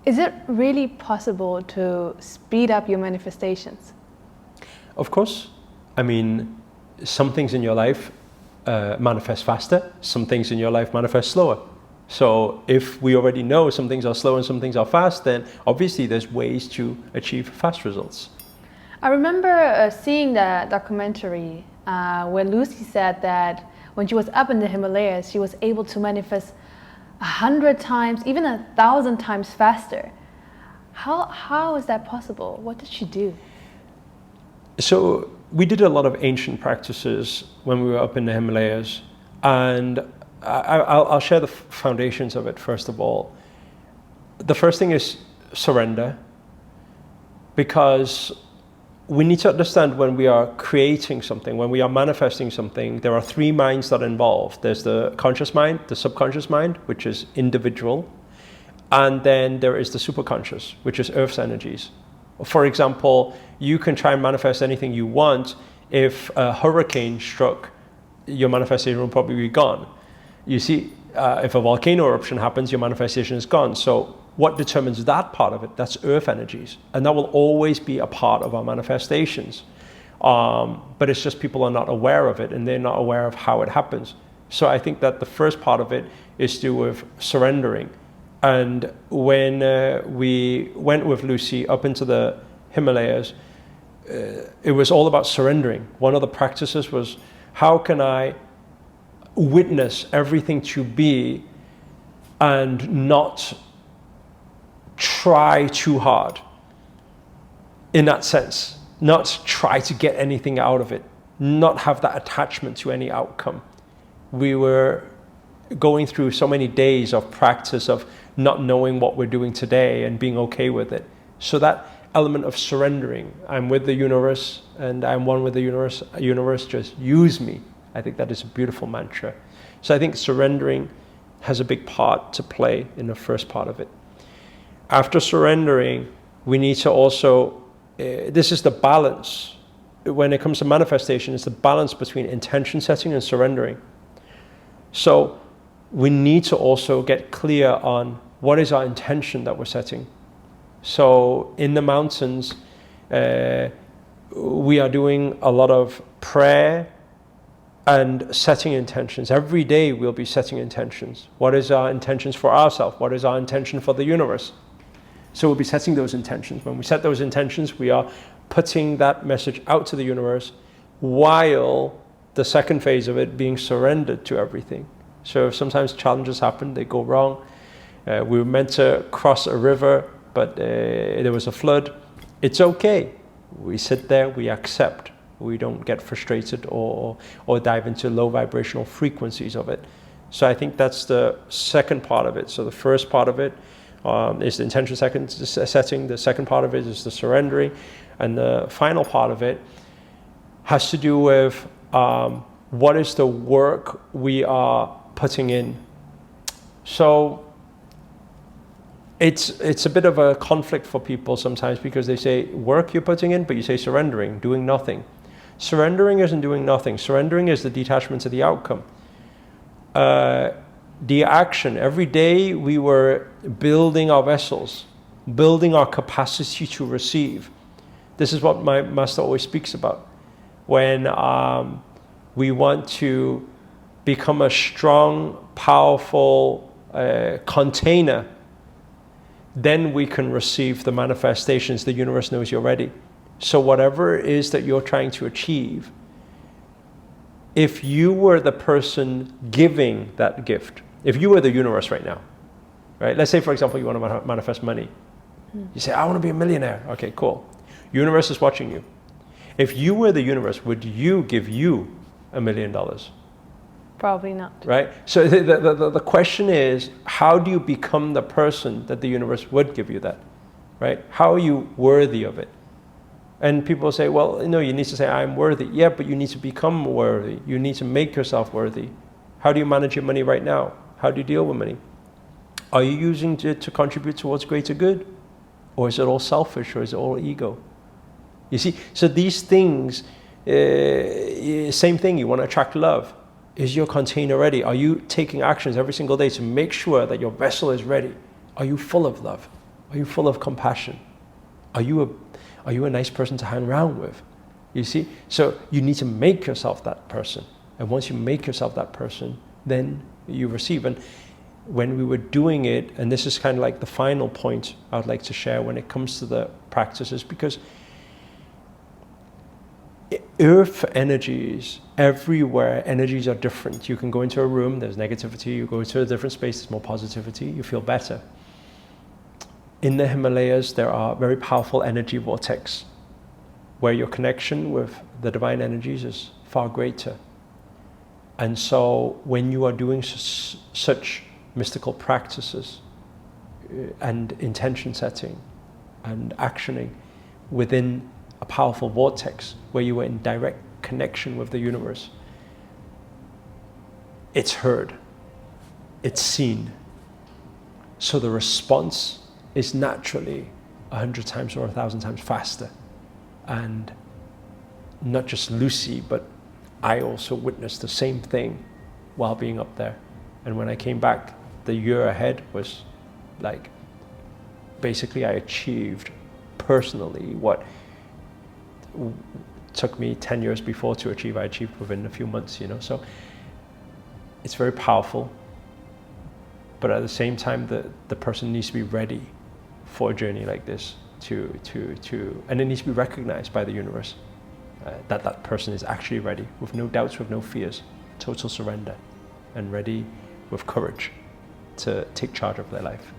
Is it really possible to speed up your manifestations? Of course. I mean, some things in your life manifest faster, some things in your life manifest slower. So if we already know some things are slow and some things are fast, then obviously there's ways to achieve fast results. I remember seeing that documentary where Lucy said that when she was up in the Himalayas, she was able to manifest 100 times, even 1,000 times faster. How is that possible? What did she do? So we did a lot of ancient practices when we were up in the Himalayas, and I'll share the foundations of it first of all. The first thing is surrender, because we need to understand when we are creating something, when we are manifesting something, there are three minds that are involved. There's the conscious mind, the subconscious mind, which is individual, and then there is the superconscious, which is Earth's energies. For example, you can try and manifest anything you want. If a hurricane struck, your manifestation will probably be gone. You see, if a volcano eruption happens, your manifestation is gone. So what determines that part of it? That's Earth energies. And that will always be a part of our manifestations. But it's just people are not aware of it, and they're not aware of how it happens. So I think that the first part of it is to do with surrendering. And when we went with Lucy up into the Himalayas, it was all about surrendering. One of the practices was, how can I witness everything to be and not try too hard in that sense, not try to get anything out of it, not have that attachment to any outcome. We were going through so many days of practice of not knowing what we're doing today and being okay with it. So that element of surrendering, I'm with the universe and I'm one with the universe, universe just use me. I think that is a beautiful mantra. So I think surrendering has a big part to play in the first part of it. After surrendering, we need to also, this is the balance. When it comes to manifestation, it's the balance between intention setting and surrendering. So we need to also get clear on what is our intention that we're setting. So in the mountains, we are doing a lot of prayer and setting intentions. Every day we'll be setting intentions. What is our intentions for ourselves? What is our intention for the universe? So we'll be setting those intentions. When we set those intentions, we are putting that message out to the universe, while the second phase of it being surrendered to everything. So sometimes challenges happen, they go wrong. We were meant to cross a river, but there was a flood. It's okay. We sit there, we accept. We don't get frustrated or dive into low vibrational frequencies of it. So I think that's the second part of it. So the first part of it is the intention setting. The second part of it is the surrendering. And the final part of it has to do with what is the work we are putting in. So it's a bit of a conflict for people sometimes, because they say work you're putting in, but you say surrendering, doing nothing. Surrendering isn't doing nothing. Surrendering is the detachment to the outcome. The action, every day we were building our vessels, building our capacity to receive. This is what my master always speaks about. When we want to become a strong, powerful container, then we can receive the manifestations. The universe knows you're ready. So whatever it is that you're trying to achieve, if you were the person giving that gift, if you were the universe right now, right? Let's say, for example, you want to manifest money. You say, I want to be a millionaire. Okay, cool. Universe is watching you. If you were the universe, would you give you $1 million? Probably not. Right? So the question is, how do you become the person that the universe would give you that? Right? How are you worthy of it? And people say, well, no, you need to say, I'm worthy. Yeah, but you need to become worthy. You need to make yourself worthy. How do you manage your money right now? How do you deal with money? Are you using it to contribute towards greater good? Or is it all selfish, or is it all ego? You see, so these things, same thing, you want to attract love. Is your container ready? Are you taking actions every single day to make sure that your vessel is ready? Are you full of love? Are you full of compassion? Are you a nice person to hang around with? You see? So you need to make yourself that person. And once you make yourself that person, then you receive. And when we were doing it, and this is kind of like the final point I would like to share when it comes to the practices, because earth energies, everywhere, energies are different. You can go into a room, there's negativity. You go into a different space, there's more positivity. You feel better. In the Himalayas, there are very powerful energy vortex where your connection with the divine energies is far greater. And so when you are doing such mystical practices and intention setting and actioning within a powerful vortex where you are in direct connection with the universe, it's heard, it's seen. So the response is naturally 100 times or 1,000 times faster. And not just Lucy, but I also witnessed the same thing while being up there. And when I came back, the year ahead was like, basically I achieved personally what took me 10 years before to achieve, I achieved within a few months, you know. So it's very powerful, but at the same time, the person needs to be ready for a journey like this and it needs to be recognized by the universe that that person is actually ready, with no doubts, with no fears, total surrender, and ready with courage to take charge of their life.